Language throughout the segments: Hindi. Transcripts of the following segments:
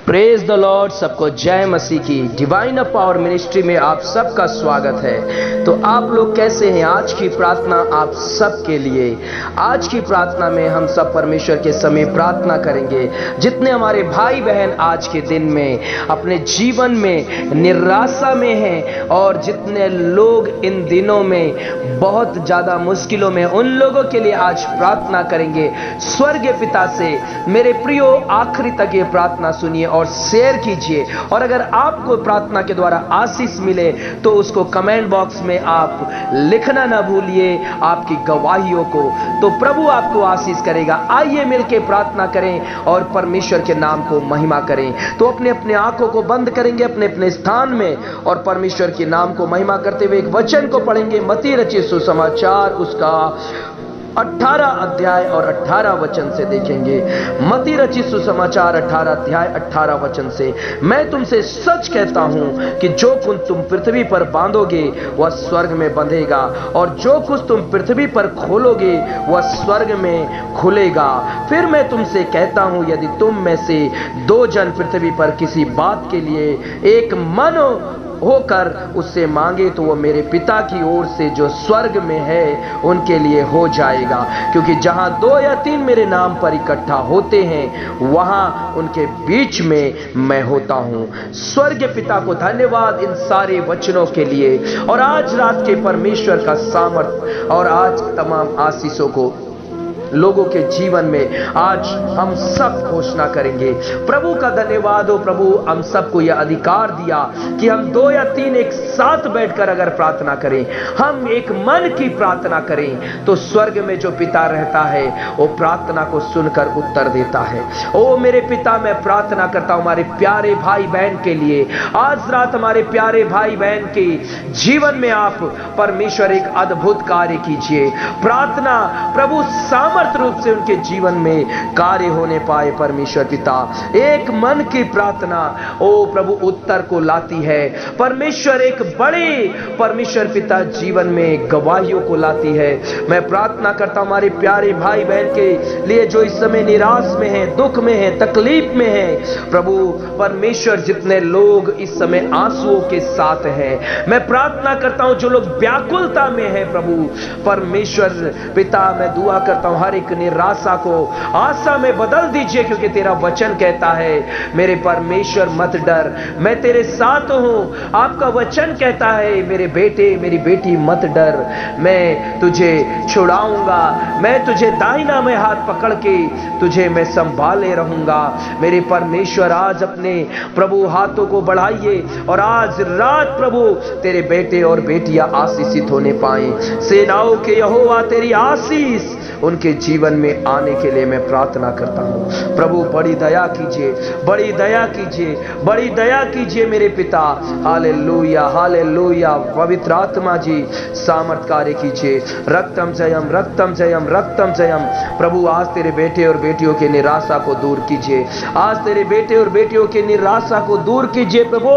Praise the Lord. सबको जय मसीह की। डिवाइन ऑफ पावर मिनिस्ट्री में आप सबका स्वागत है। तो आप लोग कैसे हैं? आज की प्रार्थना आप सबके लिए। आज की प्रार्थना में हम सब परमेश्वर के समय प्रार्थना करेंगे। जितने हमारे भाई बहन आज के दिन में अपने जीवन में निराशा में हैं और जितने लोग इन दिनों में बहुत ज्यादा मुश्किलों में, उन लोगों के लिए आज प्रार्थना करेंगे। स्वर्गीय पिता से मेरे प्रियो आखिरी तक ये प्रार्थना सुनिए और शेयर कीजिए। और अगर आपको प्रार्थना के द्वारा आशीष मिले तो उसको कमेंट बॉक्स में आप लिखना ना भूलिए, आपकी गवाहियों को। तो प्रभु आपको आशीष करेगा। आइए मिलके प्रार्थना करें और परमेश्वर के नाम को महिमा करें। तो अपने अपने आंखों को बंद करेंगे अपने अपने स्थान में और परमेश्वर के नाम को महिमा करते हुए एक वचन को पढ़ेंगे। मत्ती रचित सुसमाचार उसका 18 अध्याय और 18 वचन से देखेंगे। मत्ती रचित सुसमाचार 18 अध्याय 18 वचन से, मैं तुमसे सच कहता हूं कि जो कुछ तुम पृथ्वी पर बांधोगे वह स्वर्ग में बंधेगा और जो कुछ तुम पृथ्वी पर खोलोगे वह स्वर्ग में खुलेगा। फिर मैं तुमसे कहता हूं, यदि तुम में से 2 जन पृथ्वी पर किसी बात के लिए एक मन होकर उससे मांगे तो वो मेरे पिता की ओर से जो स्वर्ग में है उनके लिए हो जाएगा। क्योंकि जहां 2 या 3 मेरे नाम पर इकट्ठा होते हैं वहां उनके बीच में मैं होता हूं। स्वर्गीय पिता को धन्यवाद इन सारे वचनों के लिए और आज रात के परमेश्वर का सामर्थ और आज तमाम आशीषों को लोगों के जीवन में आज हम सब घोषणा करेंगे। प्रभु का धन्यवाद हो। प्रभु हम सबको यह अधिकार दिया कि हम 2 या 3 एक साथ बैठकर अगर प्रार्थना करें, हम एक मन की प्रार्थना करें तो स्वर्ग में जो पिता रहता है वो प्रार्थना को सुनकर उत्तर देता है। ओ मेरे पिता, मैं प्रार्थना करता हूं हमारे प्यारे भाई बहन के लिए। आज रात हमारे प्यारे भाई बहन के जीवन में आप परमेश्वर एक अद्भुत कार्य कीजिए। प्रार्थना प्रभु सामर्थ रूप से उनके जीवन में कार्य होने पाए। परमेश्वर पिता, एक मन की प्रार्थना ओ प्रभु उत्तर को लाती है। परमेश्वर एक बड़े परमेश्वर पिता जीवन में गवाहियों को लाती है। मैं प्रार्थना करता हूं हमारे प्यारे भाई बहन के लिए जो इस समय निराश में हैं, दुख में हैं, तकलीफ में हैं। प्रभु परमेश्वर, जितने लोग इस समय आंसुओं के साथ हैं, मैं प्रार्थना करता हूं जो लोग व्याकुलता में हैं, प्रभु परमेश्वर पिता, मैं दुआ करता हूं हर एक निराशा को आशा में बदल दीजिए। क्योंकि तेरा वचन कहता है, मेरे परमेश्वर मत डर, मैं तेरे साथ हूं। आपका वचन कहता है, मेरे बेटे मेरी बेटी मत डर, मैं तुझे छुड़ाऊंगा, मैं तुझे दाहिना में हाथ पकड़ के तुझे मैं संभाले रहूंगा। मेरे परमेश्वर, आज अपने प्रभु हाथों को बढ़ाइए और आज रात प्रभु तेरे बेटे और बेटियां आशीषित होने पाए। सेनाओं के यहोवा तेरी आशीष उनके जीवन में आने के लिए मैं प्रार्थना करता हूं। प्रभु बड़ी दया कीजिए, बड़ी दया कीजिए, बड़ी दया कीजिए मेरे पिता। Hallelujah, hallelujah. पवित्र आत्मा जी सामर्थ कार्य कीजिए। रक्तम जयम, रक्तम जयम, रक्तम जयम। प्रभु आज तेरे बेटे और बेटियों के निराशा को दूर कीजिए। आज तेरे बेटे और बेटियों के निराशा को दूर कीजिए प्रभु।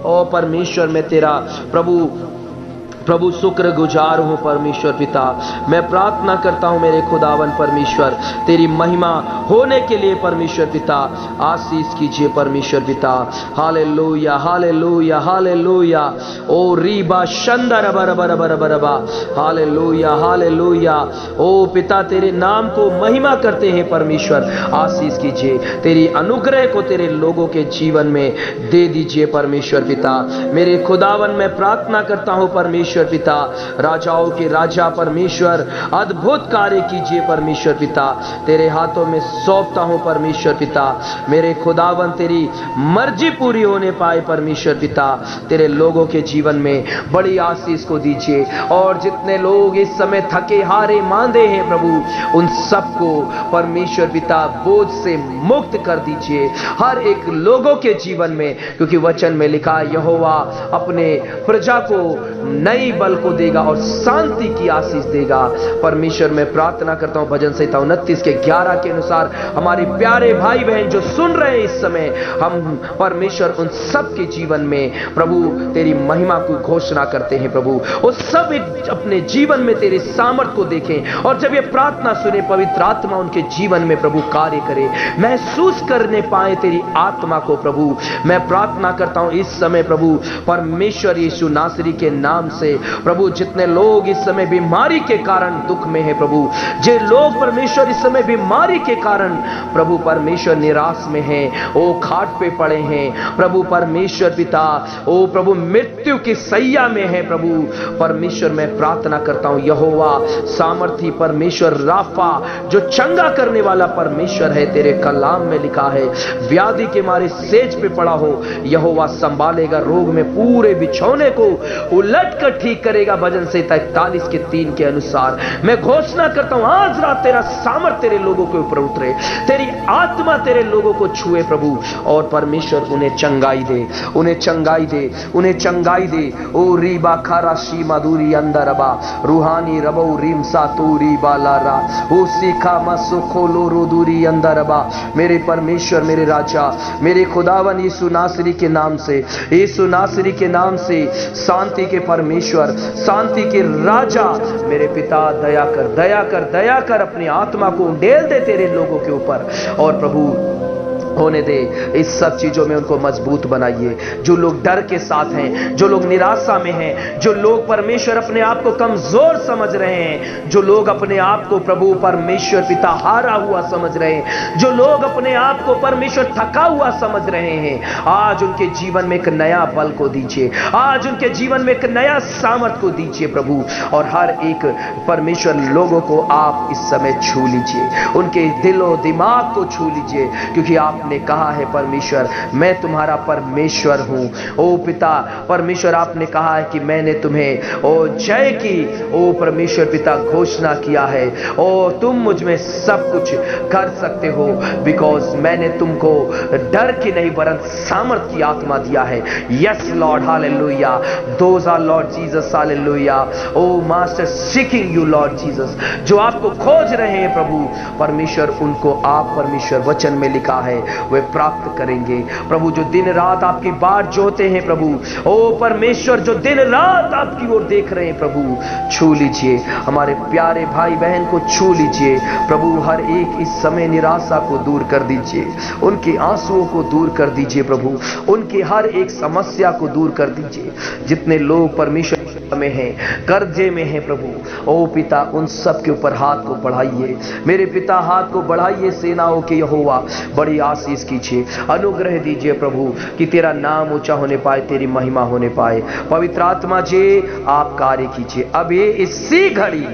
ओ परमेश्वर, मैं तेरा प्रभु शुक्र गुजार हूं परमेश्वर पिता। मैं प्रार्थना करता हूं मेरे खुदावन परमेश्वर, तेरी महिमा होने के लिए परमेश्वर पिता आशीष कीजिए परमेश्वर पिता। Hallelujah, hallelujah, hallelujah. ओ रीबा शंदर बरबर बरबरबा। Hallelujah, hallelujah. ओ पिता, तेरे नाम को महिमा करते हैं परमेश्वर, आशीष कीजिए। तेरी अनुग्रह को तेरे लोगों के जीवन में दे दीजिए परमेश्वर पिता। मेरे खुदावन, मैं प्रार्थना करता हूं परमेश्वर पिता, राजाओं के राजा परमेश्वर अद्भुत कार्य कीजिए परमेश्वर पिता। तेरे हाथों में सौंपता हूं परमेश्वर पिता। मेरे खुदावन, तेरी मर्जी पूरी होने पाए परमेश्वर पिता। तेरे लोगों के जीवन में बड़ी आशीष को दीजिए और जितने लोग इस समय थके हारे मांदे हैं प्रभु, उन सबको परमेश्वर पिता बोझ से मुक्त कर दीजिए हर एक लोगों के जीवन में। क्योंकि वचन में लिखा, यहोवा अपने प्रजा को नए नई बल को देगा और शांति की आशीष देगा। परमेश्वर मैं प्रार्थना करता हूं भजन संहिता 29 के 11 के अनुसार हमारे प्यारे भाई बहन जो सुन रहे हैं इस समय, हम परमेश्वर उन सब के जीवन में प्रभु तेरी महिमा की घोषणा करते हैं। प्रभु वो सब अपने जीवन में तेरे सामर्थ को देखें और जब ये प्रार्थना सुने पवित्र आत्मा उनके जीवन में प्रभु कार्य करे, महसूस करने पाए तेरी आत्मा को। प्रभु मैं प्रार्थना करता हूं इस समय प्रभु परमेश्वर यीशु नासरी के नाम से प्रभु जितने लोग इस समय बीमारी के कारण दुख में है प्रभु, जे लोग परमेश्वर इस समय बीमारी के कारण प्रभु परमेश्वर निराश में हैं, ओ खाट पे पड़े हैं प्रभु परमेश्वर पिता, ओ प्रभु मृत्यु की सैया में है प्रभु परमेश्वर मैं प्रार्थना करता हूं यहोवा सामर्थी परमेश्वर राफा जो चंगा करने वाला परमेश्वर है, तेरे कलाम में लिखा है व्याधि के मारे सेज पे पड़ा हो यहोवा संभालेगा, रोग में पूरे बिछौने को उलट कर ठीक करेगा। भजन संहिता 41 के 3 के अनुसार मैं घोषणा करता हूं आज रात तेरा सामर्थ तेरे लोगों के ऊपर उतरे, तेरी आत्मा तेरे लोगों को छुए प्रभु और परमेश्वर उन्हें चंगाई दे, उन्हें चंगाई दे, उन्हें चंगाई दे। ओ रीबा खारा शी मधुरी अंदर अबा रूहानी रबो रीम सा तूरी बालारा ओ सीखा मसो खोलो रोदूरी अंदर अबा। मेरे परमेश्वर मेरे राजा मेरे खुदावन यीशु नासरी के नाम से, यीशु नासरी के नाम से शांति के परमेश्वर शांति के राजा मेरे पिता दया कर दया कर दया कर अपनी आत्मा को उंडेल दे तेरे लोगों के ऊपर और प्रभु होने दे इस सब चीजों में उनको मजबूत बनाइए। जो लोग डर के साथ हैं, जो लोग निराशा में हैं, जो लोग परमेश्वर अपने आप को कमजोर समझ रहे हैं, जो लोग अपने आप को प्रभु परमेश्वर पिता हारा हुआ समझ रहे हैं, जो लोग अपने आप को परमेश्वर थका हुआ समझ रहे हैं, आज उनके जीवन में एक नया बल को दीजिए, आज उनके जीवन में एक नया सामर्थ को दीजिए प्रभु और हर एक परमेश्वर लोगों को आप इस समय छू लीजिए, उनके दिलो दिमाग को छू लीजिए क्योंकि आप ने कहा है परमेश्वर मैं तुम्हारा परमेश्वर हूं। ओ पिता परमेश्वर आपने कहा है कि मैंने तुम्हें ओ जय की ओ परमेश्वर पिता घोषणा किया है, ओ तुम मुझ में सब कुछ कर सकते हो बिकॉज मैंने तुमको डर की नहीं वरन सामर्थ की आत्मा दिया है। Yes Lord hallelujah, those are Lord Jesus hallelujah. O master seeking you Lord Jesus, जो आपको खोज रहे हैं प्रभु परमेश्वर उनको आप परमेश्वर वचन में लिखा है वे प्राप्त करेंगे प्रभु। जो दिन रात आपकी बाट जोते हैं प्रभु, ओ परमेश्वर जो दिन रात आपकी ओर देख रहे हैं प्रभु छू लीजिए, हमारे प्यारे भाई बहन को छू लीजिए प्रभु। हर एक इस समय निराशा को दूर कर दीजिए, उनके आंसुओं को दूर कर दीजिए प्रभु, उनकी हर एक समस्या को दूर कर दीजिए। जितने लोग परमेश्वर में हैं, कर्जे में हैं प्रभु, ओ पिता उन सब के ऊपर हाथ को बढ़ाइए मेरे पिता, हाथ को बढ़ाइए सेनाओं के यहोवा, बड़ी आशीष कीजिए, अनुग्रह दीजिए प्रभु कि तेरा नाम ऊंचा होने पाए, तेरी महिमा होने पाए। पवित्र आत्मा जी आप कार्य कीजिए, अब ये इसी घड़ी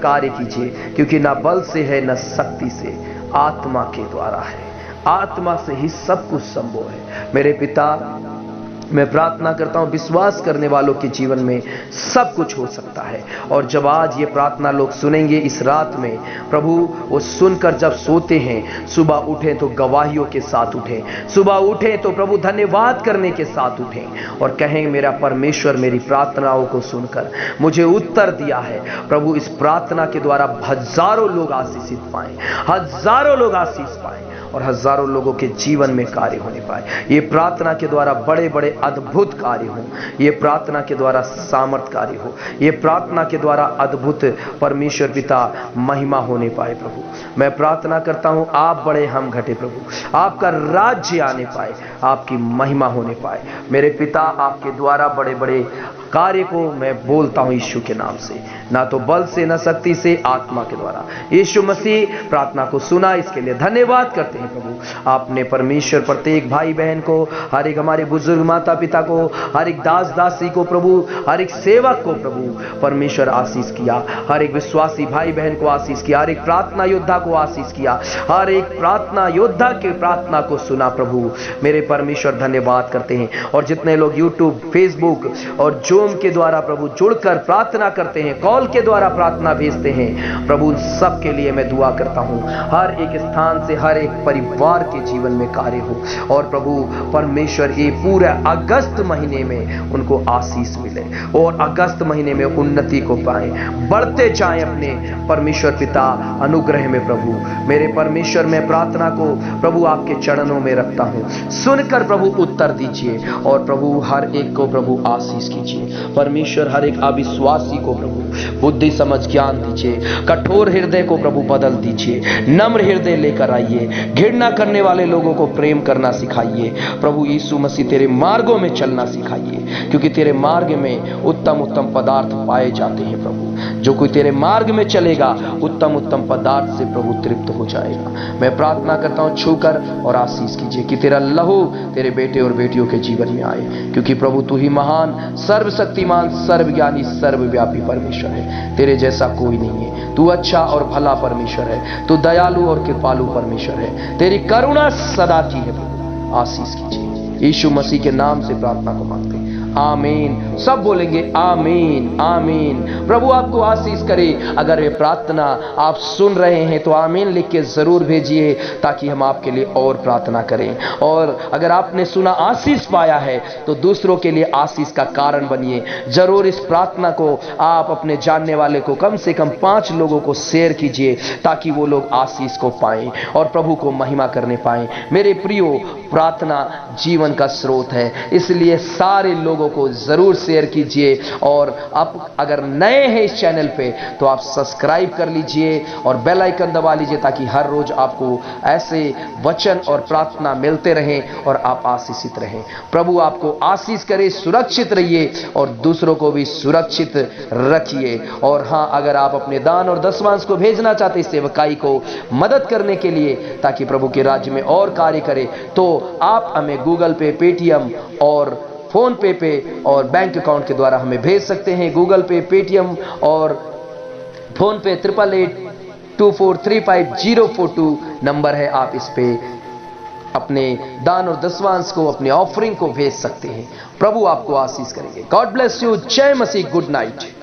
कार्य कीजिए क्योंकि ना बल से है ना शक्ति से, आत्मा के द्वारा है, आत्मा से ही सब कुछ संभव है। मेरे पिता मैं प्रार्थना करता हूं विश्वास करने वालों के जीवन में सब कुछ हो सकता है और जब आज ये प्रार्थना लोग सुनेंगे इस रात में प्रभु, वो सुनकर जब सोते हैं सुबह उठें तो गवाहियों के साथ उठें, सुबह उठें तो प्रभु धन्यवाद करने के साथ उठें और कहें मेरा परमेश्वर मेरी प्रार्थनाओं को सुनकर मुझे उत्तर दिया है। प्रभु इस प्रार्थना के द्वारा हजारों लोग आशीषित पाएं, हजारों लोग आशीष पाएं और हजारों लोगों के जीवन में कार्य होने पाए। ये प्रार्थना के द्वारा बड़े बड़े अद्भुत कार्य हो, ये प्रार्थना के द्वारा सामर्थ कार्य हो, ये प्रार्थना के द्वारा अद्भुत परमेश्वर पिता महिमा होने पाए। प्रभु मैं प्रार्थना करता हूं आप बड़े हम घटे प्रभु, आपका राज्य आने पाए, आपकी महिमा होने पाए। मेरे पिता आपके द्वारा बड़े बड़े कार्य को मैं बोलता हूं यीशु के नाम से, ना तो बल से ना शक्ति से, आत्मा के द्वारा। यीशु मसीह प्रार्थना को सुना, इसके लिए धन्यवाद करते हैं प्रभु। आपने परमेश्वर प्रत्येक भाई बहन को, हर एक हमारे बुजुर्ग माता पिता को, हर एक दास दासी को प्रभु, हर एक सेवक को प्रभु परमेश्वर आशीष किया, हर एक विश्वासी भाई बहन को आशीष किया, हर एक प्रार्थना योद्धा को आशीष किया, हर एक प्रार्थना योद्धा के प्रार्थना को सुना प्रभु। मेरे परमेश्वर धन्यवाद करते हैं और जितने लोग यूट्यूब फेसबुक और जो जूम के द्वारा प्रभु जुड़कर प्रार्थना करते हैं, कॉल के द्वारा प्रार्थना भेजते हैं, प्रभु सब के लिए मैं दुआ करता हूं, हर एक स्थान से हर एक परिवार के जीवन में कार्य हो और प्रभु परमेश्वर ये पूरे अगस्त महीने में उनको आशीष मिले और अगस्त महीने में उन्नति को पाए, बढ़ते जाएं अपने परमेश्वर पिता अनुग्रह में। प्रभु मेरे परमेश्वर, मैं प्रार्थना को प्रभु आपके चरणों में रखता हूं, सुनकर प्रभु उत्तर दीजिए और प्रभु हर एक को प्रभु आशीष कीजिए। परमेश्वर हर एक अविश्वासी को प्रभु बुद्धि समझ ज्ञान दीजिए, कठोर हृदय को प्रभु बदल दीजिए, नम्र हृदय लेकर आइए, घृणा करने वाले लोगों को प्रेम करना सिखाइए। प्रभु यीशु मसीह तेरे मार्गों में चलना सिखाइए, क्योंकि तेरे मार्ग में उत्तम उत्तम पदार्थ पाए जाते हैं। प्रभु जो कोई तेरे मार्ग में चलेगा उत्तम उत्तम पदार्थ से प्रभु तृप्त हो जाएगा। मैं प्रार्थना करता हूं, छूकर और आशीष कीजिए कि तेरा लहू तेरे बेटे और बेटियों के जीवन में आए, क्योंकि प्रभु तू ही महान, सर्वशक्तिमान, सर्वज्ञानी, सर्वव्यापी परमेश्वर है। तेरे जैसा कोई नहीं है। तू अच्छा और भला परमेश्वर है, तू दयालु और कृपालु परमेश्वर है, तेरी करुणा सदा की है। प्रभु आशीष कीजिए, यीशु मसीह के नाम से प्रार्थना को मांगते हैं, आमीन। सब बोलेंगे आमीन आमीन। प्रभु आपको आशीष करे। अगर ये प्रार्थना आप सुन रहे हैं तो आमीन लिख के जरूर भेजिए, ताकि हम आपके लिए और प्रार्थना करें। और अगर आपने सुना आशीष पाया है तो दूसरों के लिए आशीष का कारण बनिए। जरूर इस प्रार्थना को आप अपने जानने वाले को कम से कम 5 लोगों को शेयर कीजिए, ताकि वो लोग आशीष को पाएं और प्रभु को महिमा करने पाएं। मेरे प्रियो, प्रार्थना जीवन का स्रोत है, इसलिए सारे लोगों को जरूर शेयर कीजिए। और आप अगर नए हैं इस चैनल पे तो आप सब्सक्राइब कर लीजिए और बेल आइकन दबा लीजिए, ताकि हर रोज आपको ऐसे वचन और प्रार्थना मिलते रहें और आप आशीषित रहें। प्रभु आपको आशीष करे। सुरक्षित रहिए और दूसरों को भी सुरक्षित रखिए। और हां, अगर आप अपने दान और दशमांश को भेजना चाहते हैं सेवकाई को मदद करने के लिए, ताकि प्रभु के राज्य में और कार्य करे, तो आप हमें गूगल पे, पेटीएम और फोन पे और बैंक अकाउंट के द्वारा हमें भेज सकते हैं। गूगल पे, पेटीएम और फोन पे 8882435042 नंबर है। आप इस पे अपने दान और दशमांश को, अपने ऑफरिंग को भेज सकते हैं। प्रभु आपको आशीष करेंगे। God bless you. जय मसीह। Good night.